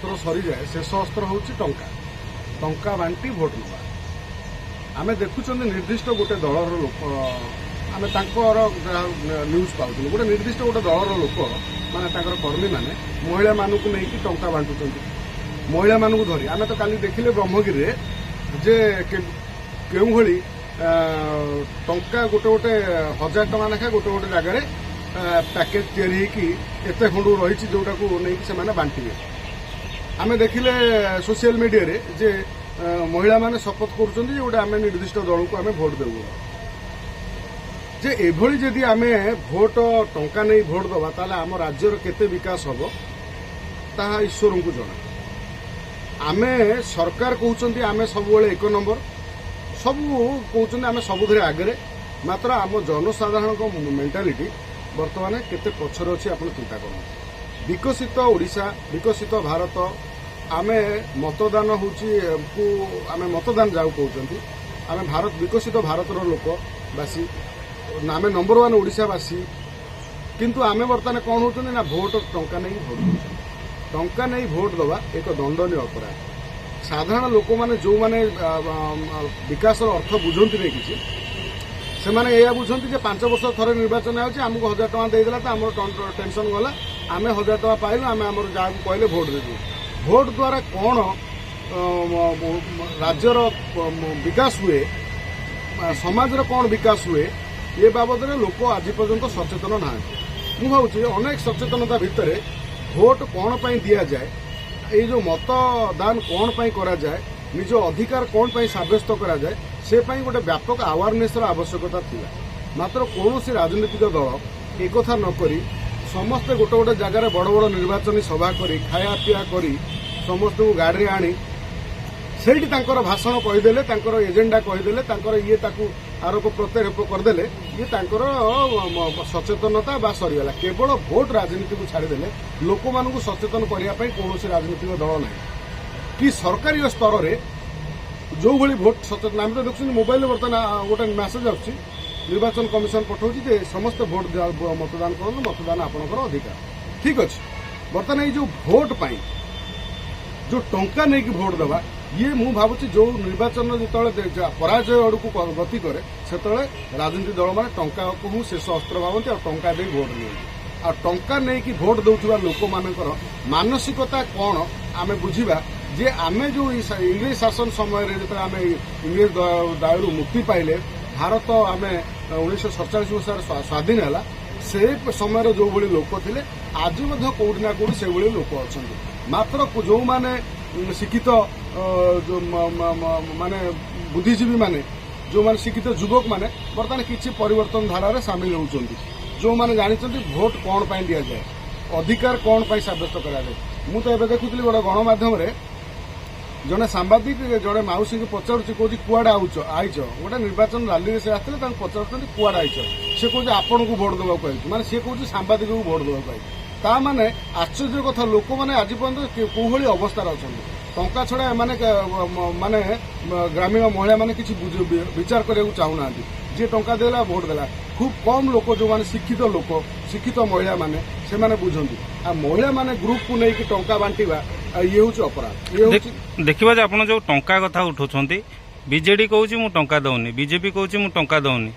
अस्त्र सरी जाए शेष अस्त्र हूँ टंका टंका बांटी भोट नवा आम देखुं निर्दिष्ट गोटे दलर लोक आम न्यूज पाऊँ गोटे निर्दिष्ट गोटे दलर लोक माने कर्मी मैंने महिला मानू नहीं टंका बांटुंट महिला मानू धरी आम तो काली देखिले ब्रह्मगिरी जे केउं भली टंका गोटे गोटे 1000 टका लेखा गोटे गोटे जगार पैकेज तैयारी एते खंड रही जोटा को नहीं से बांटे आम देखिले सोशल मीडिया रे जे महिला माने शपथ करुँच गोटे आम निर्दिष्ट दल को आम भोट देवु जे एभली जदि आम भोट टंका नहीं भोट दबा ताले आम राज्यर केते विकास हम ताहा ईश्वर को जना आम सरकार कहते आम सब एक नंबर सब कहते आम सबुधे आगे मात्र आम जनसाधारण मेंटालिटी बर्तमान केते पछर अच्छी आप चिंता कर विकसित ओडिशा विकसित भारत आम मतदान आम मतदान जाऊ कहते आम भारत विकसित भारतर लोकवासी आम नंबर 1 ओडिशावासी किंतु आम बर्तमान कौन होती ना भोट टंका नहीं भोट टंका नहीं भोट दवा एक दंडनीय अपराध साधारण लोक मैंने जो मैंने विकास अर्थ बुझंती नहीं किसी से मैंने यह बुझंती जे 5 वर्ष थरे निर्वाचन आमको 1000 टका देदेला तो आम टेंशन गला आम 1000 टका पाइलु आम आम जहाँ कहले भोट देदेलु भोट द्वारा कौन राज्यर विकास हुए समाजर कौन विकास हुए ये बाबद लोक आज पर्यंत सचेतन ना मु भावुँ अनेक सचेतनता भितर भोट कौन पाई दिया जाए ये जो मतदान कौन पाई करा जाए निज अधिकार कौन पाई साब्यस्त करा जाए से पाई गोटे व्यापक अवेयरनेस आवश्यकता थिला मात्र कौन सी राजनीतिक दल एक कथा न करी समस्ते गोटे गोटे जगार बड़ बड़ निर्वाचनी सभा करी खाया पिया करी समस्त को गाड़ी आनी से भाषण कहीदेले एजेंडा कहीदेले ये आरोप प्रत्यारोप करदेले ये सचेतनता बा सरीगला केवल भोट राजनीति को छाड़देले लोक मानू सचेतन करने कौन राजनीतिक दल ना कि सरकारी स्तर में जो भली भोट सचेतन आम तो देखुन मोबाइल बर्तमान गोटे मेसेज आसुच्छी निर्वाचन कमिशन पठाऊँ जे समस्त भोट मतदान करूँ मतदान आपंकर अधिकार ठीक अच्छे बर्तमान ये जो भोट पाई जो टंका नहीं कि भोट दवा ये मु भावुँ जो निर्वाचन जो पराजय आड़ को गति करे से राजनीतिक दल मैंने टंका को हूँ शेष अस्त्र भावती और टंका दे भोट नहीं आ टंका नहीं कि भोट दौथुवा लोक मानकर मानसिकता कौन आम बुझा जे आम जो इंग्रेज शासन समय जो आम इंग्रेज दायरू मुक्ति पाइले भारत आम 1947 मसीह स्वाधीन है से समय जो भाई लोक थे आज कौटी ना कौटी से लोक अच्छा मात्र जो माने शिक्षित जो माने बुद्धिजीवी माने जो माने शिक्षित युवक माने बर्तमान किसी परिवर्तन धारा सामिल होती जो माने जानते भोट कौन पाई दि जाए अधिकार कौन पाई साब्यस्त करा जाए मु तो एबे देखुଥିଲି गोटे गणमाध्यम रे जड़े सांबादिक जड़े मौसी को पचारुची कौन कुआड़े आईच गोटे निर्वाचन रैली से आते पचार कुआड़े आईच से कौन आपन को भोट देवा माने सी कौन सांबादिक को भोट देवा ता माने आश्चर्य कथा लोक मैंने आज पर्यटन कौली अवस्था अच्छा टंका छड़ा माने माने ग्रामीण महिला माने किसी विचार करने चाहूना जी टंका देला भोट देला खूब कम लोक जो माने शिक्षित लोक शिक्षित महिला माने से माने बुझंती आ महिला माने ग्रुप को नहीं कि टंका बांटिबा ये हूँ अपराध ये देखिबा जे आपण जो टंका कथा उठौछंती बीजेडी कहूची मु टंका दउनी बीजेपी कहूची मु टंका दउनी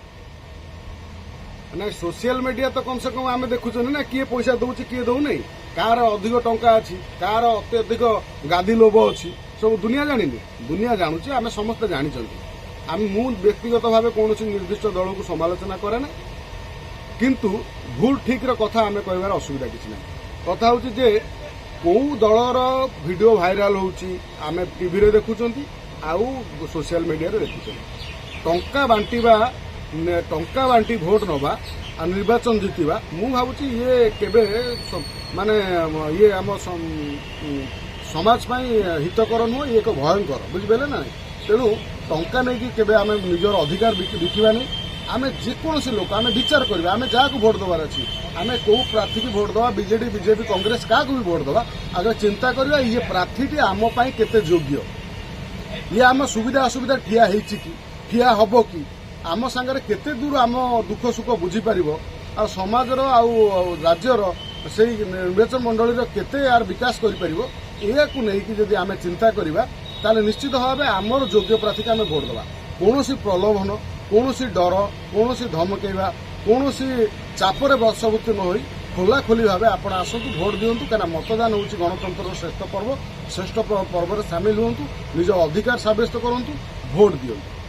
ना सोशल मीडिया तो कम से कम आम देखुन ना किए पैसा दौर किए दौ नहीं कार अधिक टंका अच्छी कार अत्यधिक गादी लोभ अच्छी सब दुनिया जानी दुनिया जानूची आम समस्त जानी आम मु व्यक्तिगत भाव कौन निर्दिष्ट दल को समालोचना करे ना किंतु भूल ठीक कथा आम कह असुविधा किसी ना कथा हूँ जे कौ दलर वीडियो भाइराल होची आम टीवी देखुं आउ सोशल मीडिया देखुं टंका बांटिबा टंका बांटी भोट नवा निर्वाचन जीतवा मु भावुँ ये केबे माने ये आम समाज हितकर नुह ये एक भयंकर बुझिपारे ना तेणु टंका नहीं कि आम निजर अधिकार बिकवा नहीं आम जेकोसी लोक आम विचार करवा आम जहाँ भोट देवार अच्छी आम कौ प्रार्थी की भोट दवा बीजेडी बीजेपी कांग्रेस क्या भी भोट दवा आगे चिंता करवा ये प्रार्थीटी आम केते योग्य ये आम सुविधा असुविधा ठिया कि ठिया हम कि आम सांगरे केते दूर आम दुख सुख बुझीपर आ समाजर आउ राज्यर से निर्वाचन मंडली केते यार विकास कर ଏହାକୁ ନେଇକି ଯଦି ଆମେ ଚିନ୍ତା କରିବା ତାହେଲେ ନିଶ୍ଚିତ ଭାବେ ଆମର ଯୋଗ୍ୟ ପ୍ରାର୍ଥୀକୁ ଆମେ ଭୋଟ ଦେବା। କୌଣସି ପ୍ରଲୋଭନ, କୌଣସି ଡର, କୌଣସି ଧମକେଇବା, କୌଣସି ଚାପରେ ବଶବର୍ତ୍ତୀ ନ ହୋଇ ଖୋଲାଖୋଲି ଭାବେ ଆପଣ ଆସନ୍ତୁ, ଭୋଟ ଦିଅନ୍ତୁ। କାହିଁକିନା ମତଦାନ ହେଉଛି ଗଣତନ୍ତ୍ରର ଶ୍ରେଷ୍ଠ ପର୍ବ। ଶ୍ରେଷ୍ଠ ପର୍ବରେ ସାମିଲ ହୁଅନ୍ତୁ, ନିଜ ଅଧିକାର ସାବ୍ୟସ୍ତ କରନ୍ତୁ, ଭୋଟ ଦିଅନ୍ତୁ।